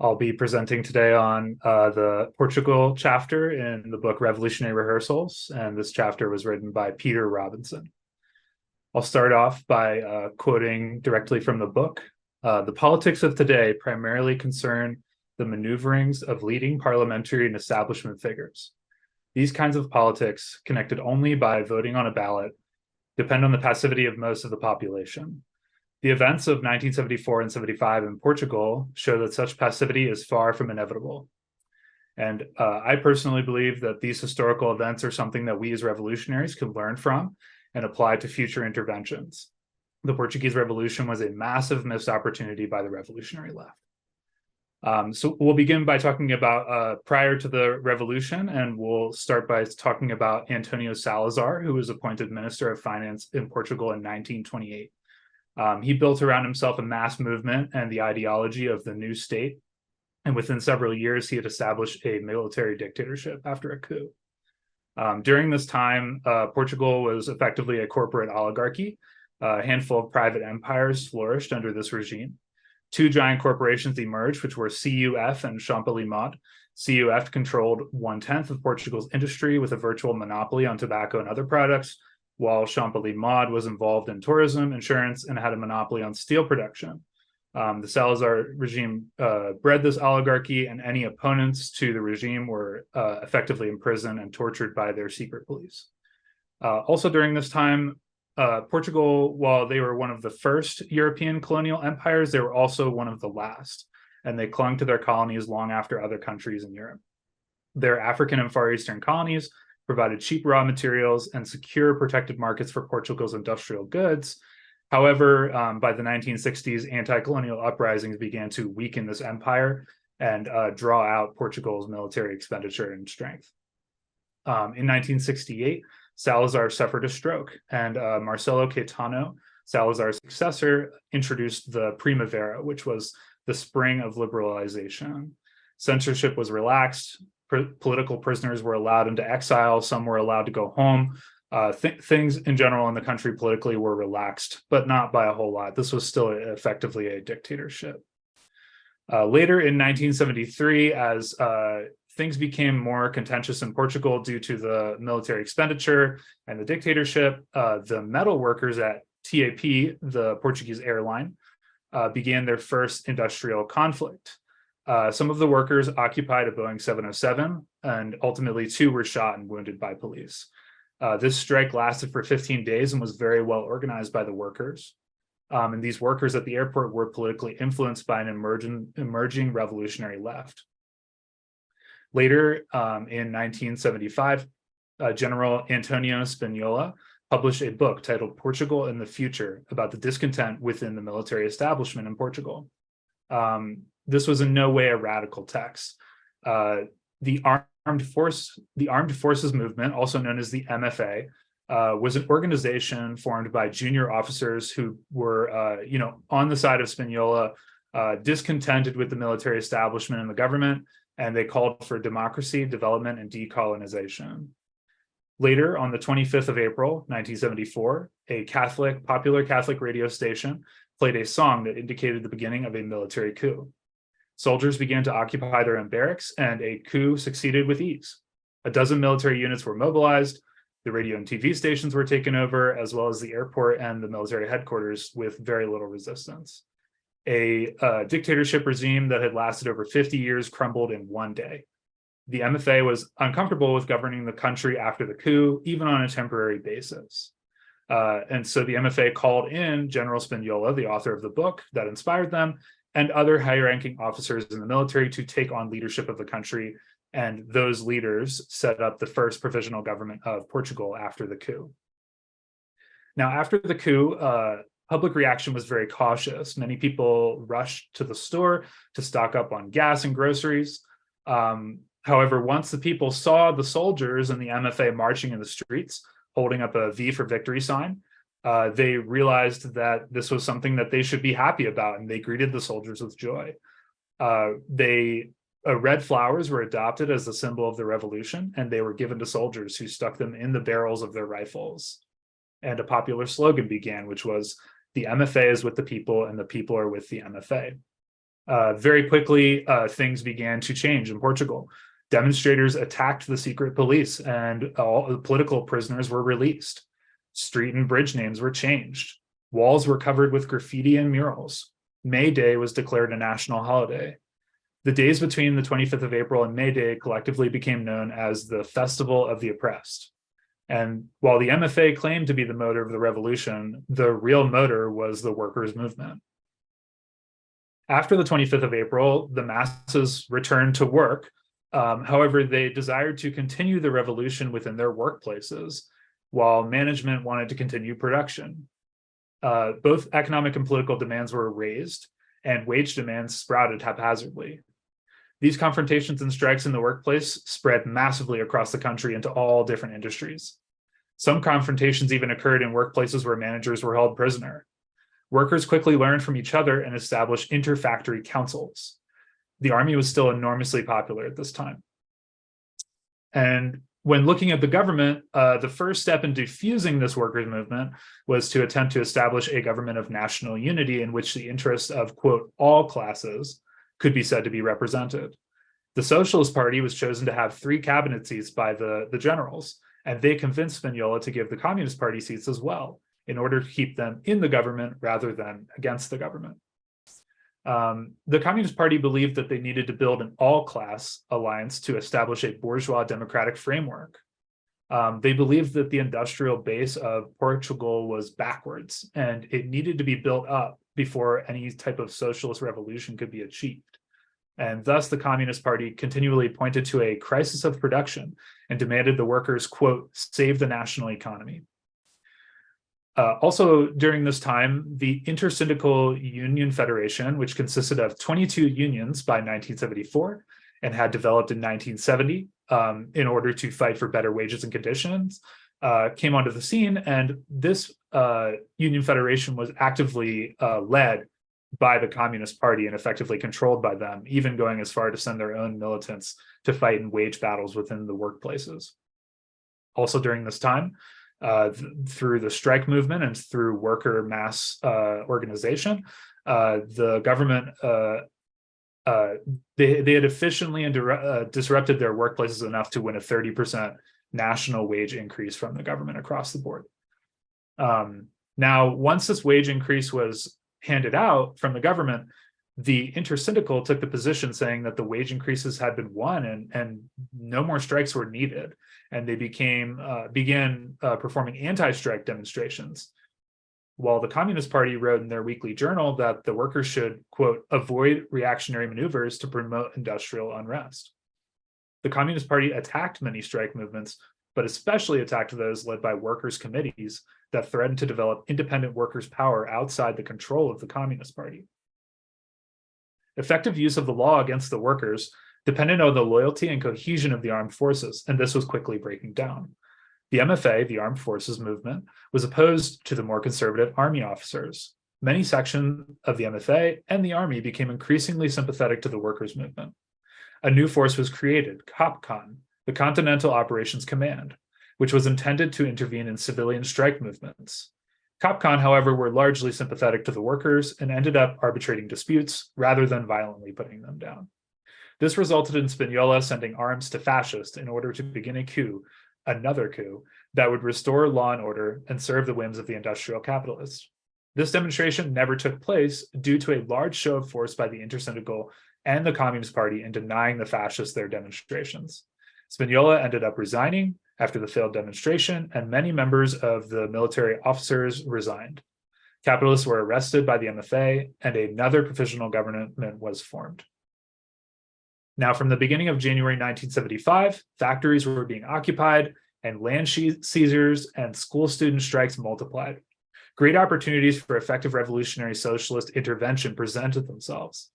I'll be presenting today on the Portugal chapter in the book Revolutionary Rehearsals, and this chapter was written by Peter Robinson. I'll start off by quoting directly from the book. The politics of today primarily concern the maneuverings of leading parliamentary and establishment figures. These kinds of politics, connected only by voting on a ballot, depend on the passivity of most of the population. The events of 1974 and 75 in Portugal show that such passivity is far from inevitable. And I personally believe that these historical events are something that we as revolutionaries can learn from and apply to future interventions. The Portuguese Revolution was a massive missed opportunity by the revolutionary left. So we'll begin by talking about prior to the revolution, and we'll start by talking about Antonio Salazar, who was appointed Minister of Finance in Portugal in 1928. He built around himself a mass movement and the ideology of the new state, and within several years, he had established a military dictatorship after a coup. During this time, Portugal was effectively a corporate oligarchy. A handful of private empires flourished under this regime. Two giant corporations emerged, which were CUF and Champalimaud. CUF controlled 1/10 of Portugal's industry with a virtual monopoly on tobacco and other products, while Champalimaud was involved in tourism, insurance, and had a monopoly on steel production. The Salazar regime bred this oligarchy, and any opponents to the regime were effectively imprisoned and tortured by their secret police. Also during this time, Portugal, while they were one of the first European colonial empires, they were also one of the last, and they clung to their colonies long after other countries in Europe. Their African and Far Eastern colonies provided cheap raw materials and secure protected markets for Portugal's industrial goods. However, by the 1960s, anti-colonial uprisings began to weaken this empire and draw out Portugal's military expenditure and strength. In 1968, Salazar suffered a stroke, and Marcelo Caetano, Salazar's successor, introduced the Primavera, which was the spring of liberalization. Censorship was relaxed. Political prisoners were allowed into exile. Some were allowed to go home. Things in general in the country politically were relaxed, but not by a whole lot. This was still effectively a dictatorship. Later in 1973, as things became more contentious in Portugal due to the military expenditure and the dictatorship, the metal workers at TAP, the Portuguese airline, began their first industrial conflict. Some of the workers occupied a Boeing 707, and ultimately 2 were shot and wounded by police. This strike lasted for 15 days and was very well organized by the workers. And these workers at the airport were politically influenced by an emerging revolutionary left. Later, in 1975, General Antonio Spinola published a book titled Portugal in the Future about the discontent within the military establishment in Portugal. This was in no way a radical text. The Armed Forces Movement, also known as the MFA, was an organization formed by junior officers who were, on the side of Spinola, discontented with the military establishment and the government, and they called for democracy, development, and decolonization. Later, on the 25th of April, 1974, a popular Catholic radio station played a song that indicated the beginning of a military coup. Soldiers began to occupy their own barracks, and a coup succeeded with ease. A dozen military units were mobilized, the radio and TV stations were taken over, as well as the airport and the military headquarters, with very little resistance. A dictatorship regime that had lasted over 50 years crumbled in one day. The MFA was uncomfortable with governing the country after the coup, even on a temporary basis. And so the MFA called in General Spinola, the author of the book that inspired them, and other high-ranking officers in the military to take on leadership of the country, and those leaders set up the first provisional government of Portugal after the coup. Now, after the coup, public reaction was very cautious. Many people rushed to the store to stock up on gas and groceries. However, once the people saw the soldiers and the MFA marching in the streets, holding up a V for victory sign, they realized that this was something that they should be happy about, and they greeted the soldiers with joy. Red flowers were adopted as the symbol of the revolution, and they were given to soldiers who stuck them in the barrels of their rifles. And a popular slogan began, which was, "The MFA is with the people, and the people are with the MFA." Very quickly, things began to change in Portugal. Demonstrators attacked the secret police, and all the political prisoners were released. Street and bridge names were changed. Walls were covered with graffiti and murals. May Day was declared a national holiday. The days between the 25th of April and May Day collectively became known as the Festival of the Oppressed. And while the MFA claimed to be the motor of the revolution, the real motor was the workers' movement. After the 25th of April, the masses returned to work. However, they desired to continue the revolution within their workplaces, while management wanted to continue production. Both economic and political demands were raised, and wage demands sprouted haphazardly. These confrontations and strikes in the workplace spread massively across the country into all different industries. Some confrontations even occurred in workplaces where managers were held prisoner. Workers quickly learned from each other and established inter-factory councils. The army was still enormously popular at this time. And when looking at the government, the first step in diffusing this workers' movement was to attempt to establish a government of national unity in which the interests of, quote, all classes could be said to be represented. The Socialist Party was chosen to have 3 cabinet seats by the generals, and they convinced Spagnola to give the Communist Party seats as well, in order to keep them in the government rather than against the government. The Communist Party believed that they needed to build an all-class alliance to establish a bourgeois democratic framework. They believed that the industrial base of Portugal was backwards, and it needed to be built up before any type of socialist revolution could be achieved. And thus, the Communist Party continually pointed to a crisis of production and demanded the workers, quote, save the national economy. Also, during this time, the Intersyndical Union Federation, which consisted of 22 unions by 1974 and had developed in 1970 in order to fight for better wages and conditions, came onto the scene. And this Union Federation was actively led by the Communist Party and effectively controlled by them, even going as far to send their own militants to fight in wage battles within the workplaces. Also during this time, through the strike movement and through worker mass organization, the government, they had efficiently and disrupted their workplaces enough to win a 30% national wage increase from the government across the board. Now, once this wage increase was handed out from the government, the Intersyndical took the position saying that the wage increases had been won and no more strikes were needed. And they began performing anti-strike demonstrations, while the Communist Party wrote in their weekly journal that the workers should, quote, avoid reactionary maneuvers to promote industrial unrest. The Communist Party attacked many strike movements, but especially attacked those led by workers' committees that threatened to develop independent workers' power outside the control of the Communist Party. Effective use of the law against the workers depended on the loyalty and cohesion of the armed forces, and this was quickly breaking down. The MFA, the Armed Forces Movement, was opposed to the more conservative army officers. Many sections of the MFA and the army became increasingly sympathetic to the workers' movement. A new force was created, COPCON, the Continental Operations Command, which was intended to intervene in civilian strike movements. COPCON, however, were largely sympathetic to the workers and ended up arbitrating disputes rather than violently putting them down. This resulted in Spagnola sending arms to fascists in order to begin a coup, another coup, that would restore law and order and serve the whims of the industrial capitalists. This demonstration never took place due to a large show of force by the Intersyndical and the Communist Party in denying the fascists their demonstrations. Spagnola ended up resigning after the failed demonstration, and many members of the military officers resigned. Capitalists were arrested by the MFA, and another provisional government was formed. Now, from the beginning of January 1975, factories were being occupied, and land seizures and school student strikes multiplied. Great opportunities for effective revolutionary socialist intervention presented themselves.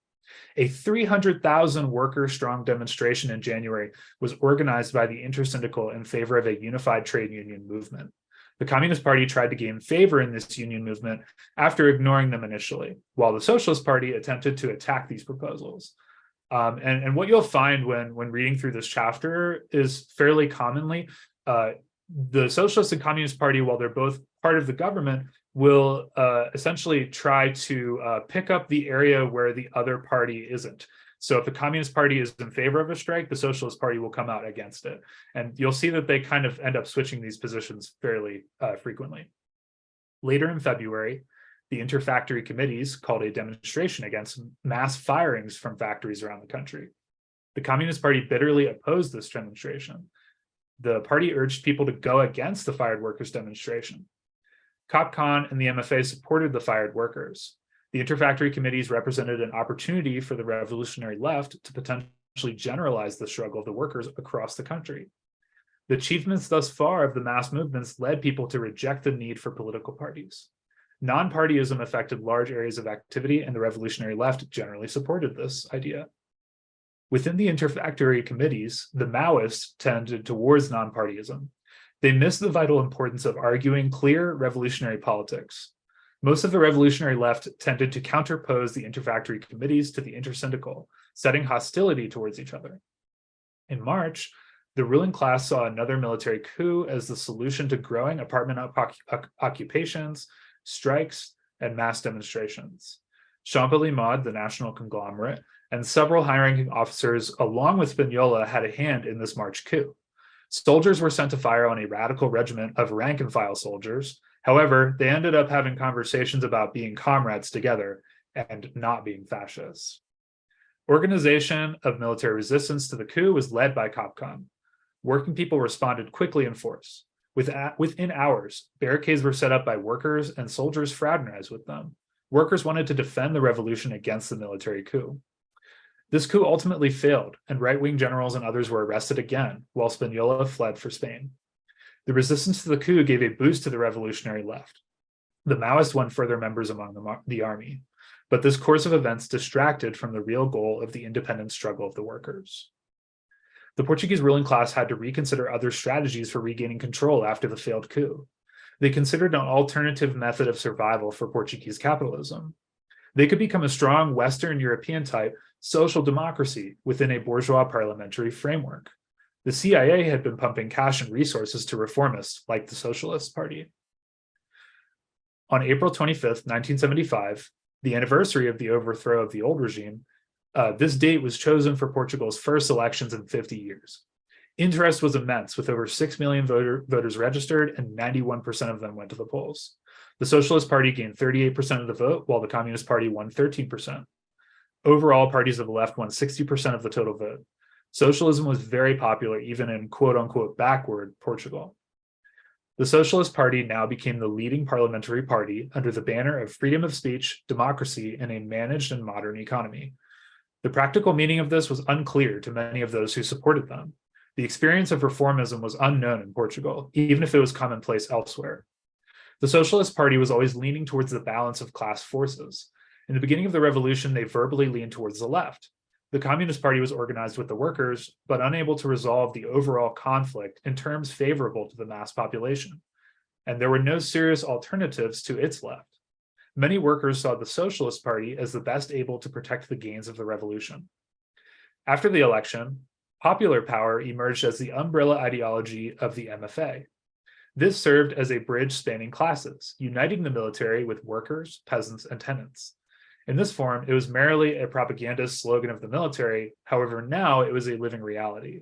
A 300,000 worker-strong demonstration in January was organized by the Intersyndical in favor of a unified trade union movement. The Communist Party tried to gain favor in this union movement after ignoring them initially, while the Socialist Party attempted to attack these proposals. And what you'll find when reading through this chapter is fairly commonly, The Socialist and Communist Party, while they're both part of the government, will essentially try to pick up the area where the other party isn't. So if the Communist Party is in favor of a strike, the Socialist Party will come out against it. And you'll see that they kind of end up switching these positions fairly frequently. Later in February, the interfactory committees called a demonstration against mass firings from factories around the country. The Communist Party bitterly opposed this demonstration. The party urged people to go against the fired workers' demonstration. Khan and the MFA supported the fired workers. The interfactory committees represented an opportunity for the revolutionary left to potentially generalize the struggle of the workers across the country. The achievements thus far of the mass movements led people to reject the need for political parties. Non-partyism affected large areas of activity, and the revolutionary left generally supported this idea. Within the interfactory committees, the Maoists tended towards non-partyism. They missed the vital importance of arguing clear revolutionary politics. Most of the revolutionary left tended to counterpose the interfactory committees to the intersyndical, setting hostility towards each other. In March, the ruling class saw another military coup as the solution to growing apartment occupations, strikes, and mass demonstrations. Champollion, the national conglomerate, and several high-ranking officers, along with Spagnola, had a hand in this March coup. Soldiers were sent to fire on a radical regiment of rank-and-file soldiers. However, they ended up having conversations about being comrades together and not being fascists. Organization of military resistance to the coup was led by Khan. Working people responded quickly in force. Within hours, barricades were set up by workers, and soldiers fraternized with them. Workers wanted to defend the revolution against the military coup. This coup ultimately failed, and right-wing generals and others were arrested again, while Spagnola fled for Spain. The resistance to the coup gave a boost to the revolutionary left. The Maoists won further members among the army, but this course of events distracted from the real goal of the independent struggle of the workers. The Portuguese ruling class had to reconsider other strategies for regaining control after the failed coup. They considered an alternative method of survival for Portuguese capitalism. They could become a strong Western European-type social democracy within a bourgeois parliamentary framework. The CIA had been pumping cash and resources to reformists like the Socialist Party. On April 25th, 1975, the anniversary of the overthrow of the old regime, this date was chosen for Portugal's first elections in 50 years. Interest was immense, with over 6 million voters registered, and 91% of them went to the polls. The Socialist Party gained 38% of the vote, while the Communist Party won 13%. Overall, parties of the left won 60% of the total vote. Socialism was very popular, even in quote-unquote backward Portugal. The Socialist Party now became the leading parliamentary party under the banner of freedom of speech, democracy, and a managed and modern economy. The practical meaning of this was unclear to many of those who supported them. The experience of reformism was unknown in Portugal, even if it was commonplace elsewhere. The Socialist Party was always leaning towards the balance of class forces. In the beginning of the revolution, they verbally leaned towards the left. The Communist Party was organized with the workers, but unable to resolve the overall conflict in terms favorable to the mass population. And there were no serious alternatives to its left. Many workers saw the Socialist Party as the best able to protect the gains of the revolution. After the election, popular power emerged as the umbrella ideology of the MFA. This served as a bridge spanning classes, uniting the military with workers, peasants, and tenants. In this form, it was merely a propagandist slogan of the military. However, now it was a living reality.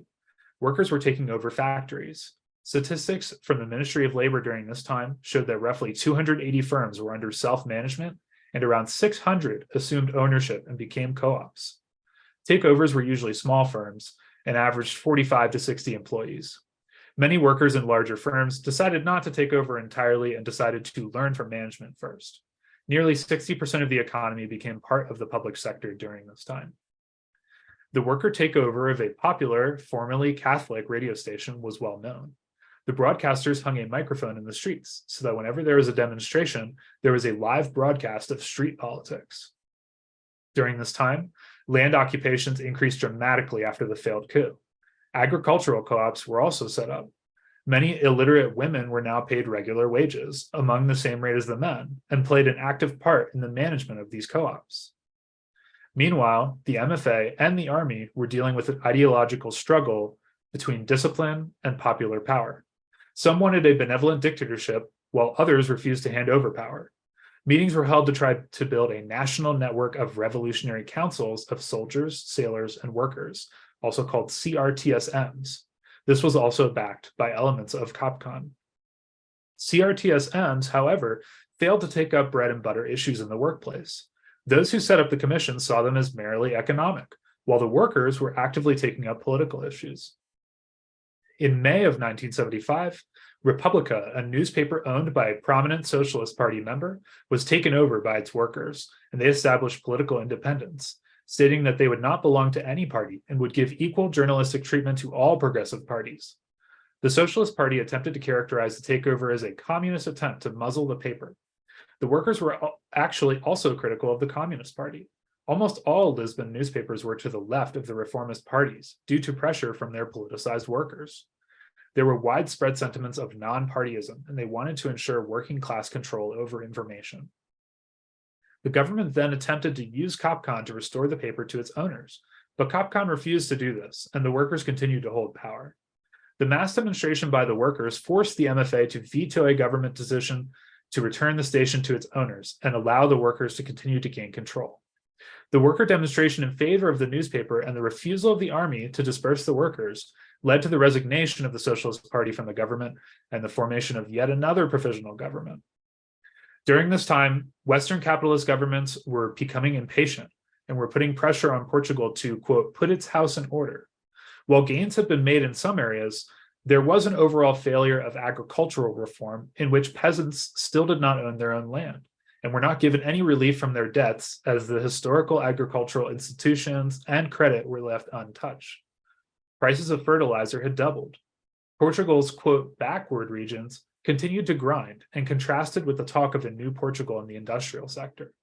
Workers were taking over factories. Statistics from the Ministry of Labor during this time showed that roughly 280 firms were under self-management, and around 600 assumed ownership and became co-ops. Takeovers were usually small firms and averaged 45 to 60 employees. Many workers in larger firms decided not to take over entirely and decided to learn from management first. Nearly 60% of the economy became part of the public sector during this time. The worker takeover of a popular, formerly Catholic radio station was well known. The broadcasters hung a microphone in the streets so that whenever there was a demonstration, there was a live broadcast of street politics. During this time, land occupations increased dramatically after the failed coup. Agricultural co-ops were also set up. Many illiterate women were now paid regular wages, among the same rate as the men, and played an active part in the management of these co-ops. Meanwhile, the MFA and the army were dealing with an ideological struggle between discipline and popular power. Some wanted a benevolent dictatorship, while others refused to hand over power. Meetings were held to try to build a national network of revolutionary councils of soldiers, sailors, and workers, also called CRTSMs. This was also backed by elements of COPCON. CRTSMs, however, failed to take up bread and butter issues in the workplace. Those who set up the commission saw them as merely economic, while the workers were actively taking up political issues. In May of 1975, Republica, a newspaper owned by a prominent Socialist Party member, was taken over by its workers, and they established political independence, stating that they would not belong to any party and would give equal journalistic treatment to all progressive parties. The Socialist Party attempted to characterize the takeover as a communist attempt to muzzle the paper. The workers were actually also critical of the Communist Party. Almost all Lisbon newspapers were to the left of the reformist parties due to pressure from their politicized workers. There were widespread sentiments of non-partyism, and they wanted to ensure working class control over information. The government then attempted to use COPCON to restore the paper to its owners, but COPCON refused to do this, and the workers continued to hold power. The mass demonstration by the workers forced the MFA to veto a government decision to return the station to its owners and allow the workers to continue to gain control. The worker demonstration in favor of the newspaper and the refusal of the army to disperse the workers led to the resignation of the Socialist Party from the government and the formation of yet another provisional government. During this time, Western capitalist governments were becoming impatient and were putting pressure on Portugal to, quote, put its house in order. While gains had been made in some areas, there was an overall failure of agricultural reform in which peasants still did not own their own land and were not given any relief from their debts, as the historical agricultural institutions and credit were left untouched. Prices of fertilizer had doubled. Portugal's, quote, backward regions continued to grind and contrasted with the talk of a new Portugal in the industrial sector.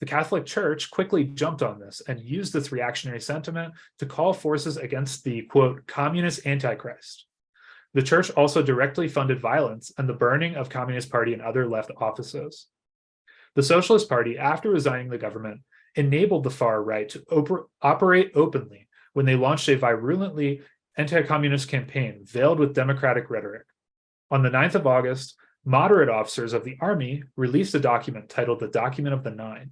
The Catholic Church quickly jumped on this and used this reactionary sentiment to call forces against the, quote, communist antichrist. The church also directly funded violence and the burning of Communist Party and other left offices. The Socialist Party, after resigning the government, enabled the far right to operate openly when they launched a virulently anti-communist campaign veiled with democratic rhetoric. On the 9th of August, moderate officers of the army released a document titled the Document of the Nine.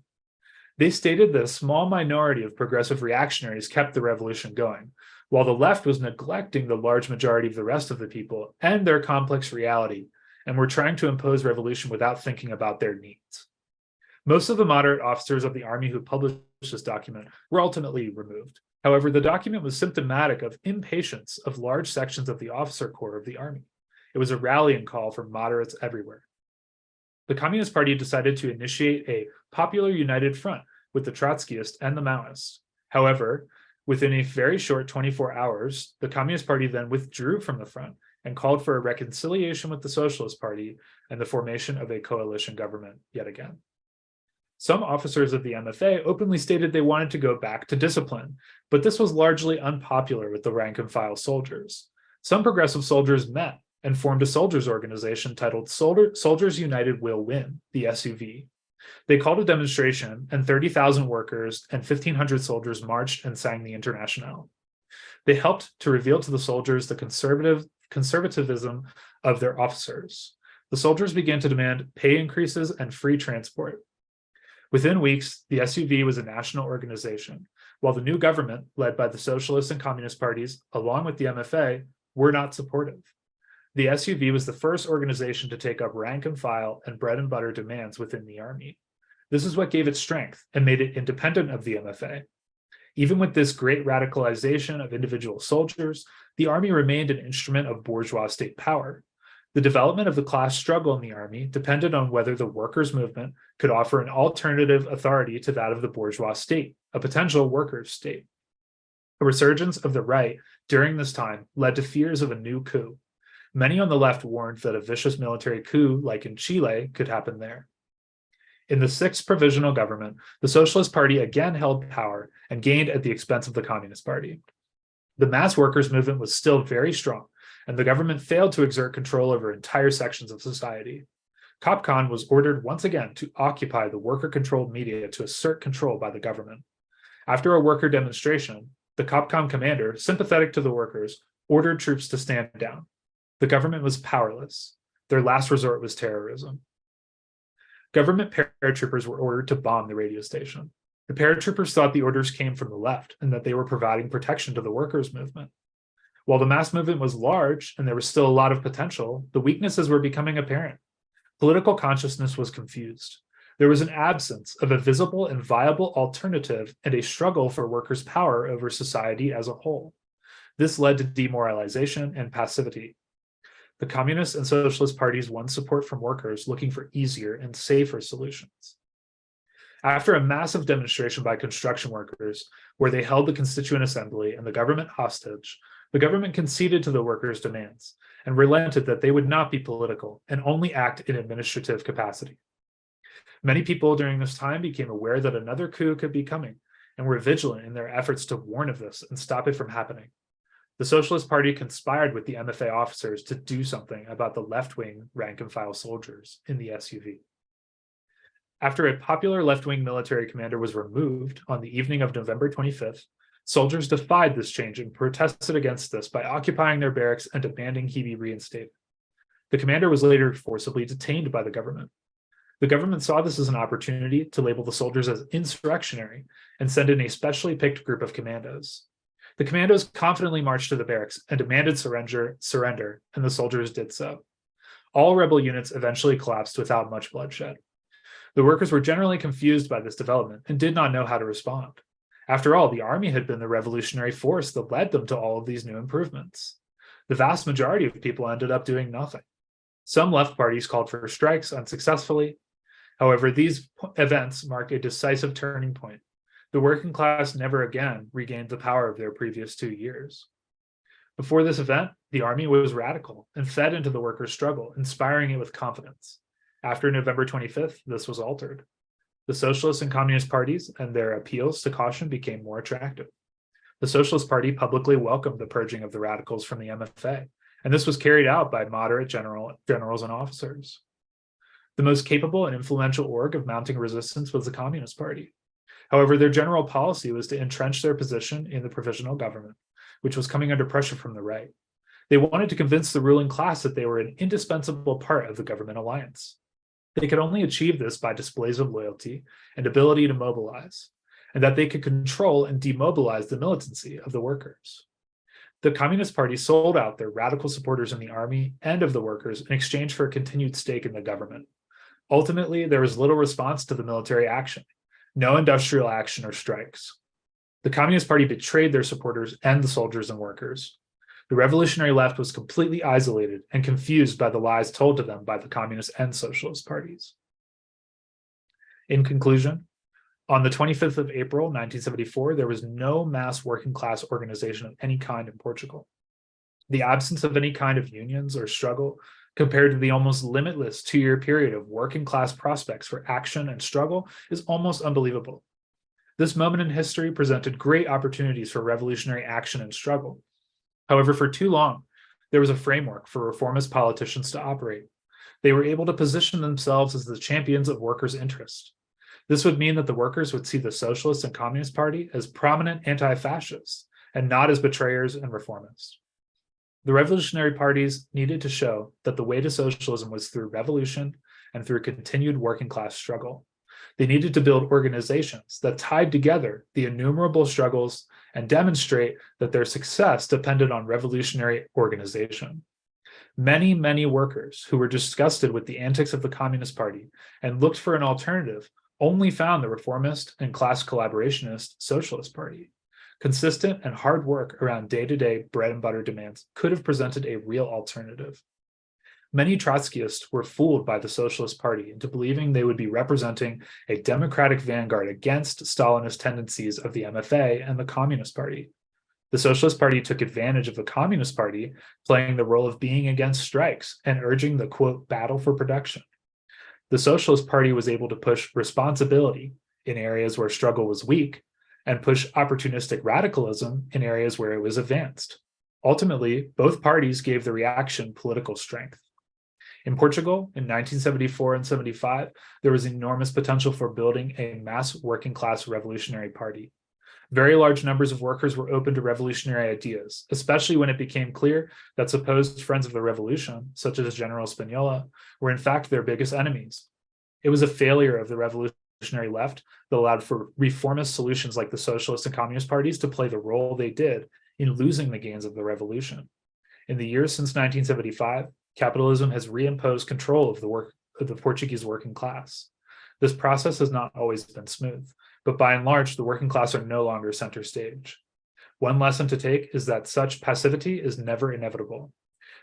They stated that a small minority of progressive reactionaries kept the revolution going, while the left was neglecting the large majority of the rest of the people and their complex reality, and were trying to impose revolution without thinking about their needs. Most of the moderate officers of the army who published this document were ultimately removed. However, the document was symptomatic of impatience of large sections of the officer corps of the army. It was a rallying call for moderates everywhere. The Communist Party decided to initiate a popular united front with the Trotskyists and the Maoists. However, within a very short 24 hours, the Communist Party then withdrew from the front and called for a reconciliation with the Socialist Party and the formation of a coalition government yet again. Some officers of the MFA openly stated they wanted to go back to discipline, but this was largely unpopular with the rank-and-file soldiers. Some progressive soldiers met and formed a soldiers' organization titled Soldiers United Will Win, the SUV. They called a demonstration, and 30,000 workers and 1,500 soldiers marched and sang the Internationale. They helped to reveal to the soldiers the conservatism of their officers. The soldiers began to demand pay increases and free transport. Within weeks, the SUV was a national organization, while the new government, led by the Socialist and Communist parties, along with the MFA, were not supportive. The SUV was the first organization to take up rank and file and bread and butter demands within the army. This is what gave it strength and made it independent of the MFA. Even with this great radicalization of individual soldiers, the army remained an instrument of bourgeois state power. The development of the class struggle in the army depended on whether the workers' movement could offer an alternative authority to that of the bourgeois state, a potential workers' state. A resurgence of the right during this time led to fears of a new coup. Many on the left warned that a vicious military coup, like in Chile, could happen there. In the sixth provisional government, the Socialist Party again held power and gained at the expense of the Communist Party. The mass workers' movement was still very strong, and the government failed to exert control over entire sections of society. COPCON was ordered once again to occupy the worker-controlled media to assert control by the government. After a worker demonstration, the COPCON commander, sympathetic to the workers, ordered troops to stand down. The The government was powerless. Their last resort was terrorism. Government paratroopers were ordered to bomb the radio station. The paratroopers thought the orders came from the left and that they were providing protection to the workers' movement. While the mass movement was large and there was still a lot of potential, the weaknesses were becoming apparent. Political consciousness was confused. There was an absence of a visible and viable alternative and a struggle for workers' power over society as a whole. This led to demoralization and passivity. The Communist and Socialist parties won support from workers looking for easier and safer solutions. After a massive demonstration by construction workers, where they held the Constituent Assembly and the government hostage, the government conceded to the workers' demands and relented that they would not be political and only act in administrative capacity. Many people during this time became aware that another coup could be coming and were vigilant in their efforts to warn of this and stop it from happening. The Socialist Party conspired with the MFA officers to do something about the left-wing rank-and-file soldiers in the SUV. After a popular left-wing military commander was removed on the evening of November 25th, soldiers defied this change and protested against this by occupying their barracks and demanding he be reinstated. The commander was later forcibly detained by the government. The government saw this as an opportunity to label the soldiers as insurrectionary and send in a specially picked group of commandos. The commandos confidently marched to the barracks and demanded surrender, and the soldiers did so. All rebel units eventually collapsed without much bloodshed. The workers were generally confused by this development and did not know how to respond. After all, the army had been the revolutionary force that led them to all of these new improvements. The vast majority of people ended up doing nothing. Some left parties called for strikes unsuccessfully. However, these events mark a decisive turning point. The working class never again regained the power of their previous 2 years. Before this event, the army was radical and fed into the workers' struggle, inspiring it with confidence. After November 25th, this was altered. The Socialist and Communist parties and their appeals to caution became more attractive. The Socialist Party publicly welcomed the purging of the radicals from the MFA, and this was carried out by moderate generals and officers. The most capable and influential org of mounting resistance was the Communist Party. However, their general policy was to entrench their position in the provisional government, which was coming under pressure from the right. They wanted to convince the ruling class that they were an indispensable part of the government alliance. They could only achieve this by displays of loyalty and ability to mobilize, and that they could control and demobilize the militancy of the workers. The Communist Party sold out their radical supporters in the army and of the workers in exchange for a continued stake in the government. Ultimately, there was little response to the military action, no industrial action or strikes. The Communist Party betrayed their supporters and the soldiers and workers. The revolutionary left was completely isolated and confused by the lies told to them by the Communist and Socialist parties. In conclusion, on the 25th of April, 1974, there was no mass working class organization of any kind in Portugal. The absence of any kind of unions or struggle compared to the almost limitless 2-year period of working class prospects for action and struggle is almost unbelievable. This moment in history presented great opportunities for revolutionary action and struggle. However, for too long, there was a framework for reformist politicians to operate. They were able to position themselves as the champions of workers' interests. This would mean that the workers would see the Socialist and Communist Party as prominent anti-fascists and not as betrayers and reformists. The revolutionary parties needed to show that the way to socialism was through revolution and through continued working class struggle. They needed to build organizations that tied together the innumerable struggles and demonstrate that their success depended on revolutionary organization. Many workers who were disgusted with the antics of the Communist Party and looked for an alternative only found the reformist and class collaborationist Socialist Party. Consistent and hard work around day-to-day bread and butter demands could have presented a real alternative. Many Trotskyists were fooled by the Socialist Party into believing they would be representing a democratic vanguard against Stalinist tendencies of the MFA and the Communist Party. The Socialist Party took advantage of the Communist Party, playing the role of being against strikes and urging the, quote, battle for production. The Socialist Party was able to push responsibility in areas where struggle was weak and push opportunistic radicalism in areas where it was advanced. Ultimately, both parties gave the reaction political strength. In Portugal, in 1974 and 75, there was enormous potential for building a mass working class revolutionary party. Very large numbers of workers were open to revolutionary ideas, especially when it became clear that supposed friends of the revolution, such as General Spagnola, were in fact their biggest enemies. It was a failure of the revolutionary left that allowed for reformist solutions like the socialist and communist parties to play the role they did in losing the gains of the revolution. In the years since 1975, capitalism has reimposed control of the Portuguese working class. This process has not always been smooth, but by and large, the working class are no longer center stage. One lesson to take is that such passivity is never inevitable.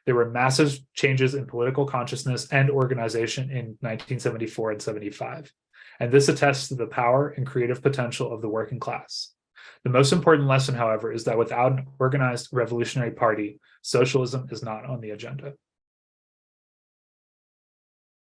There were massive changes in political consciousness and organization in 1974 and 75, and this attests to the power and creative potential of the working class. The most important lesson, however, is that without an organized revolutionary party, socialism is not on the agenda.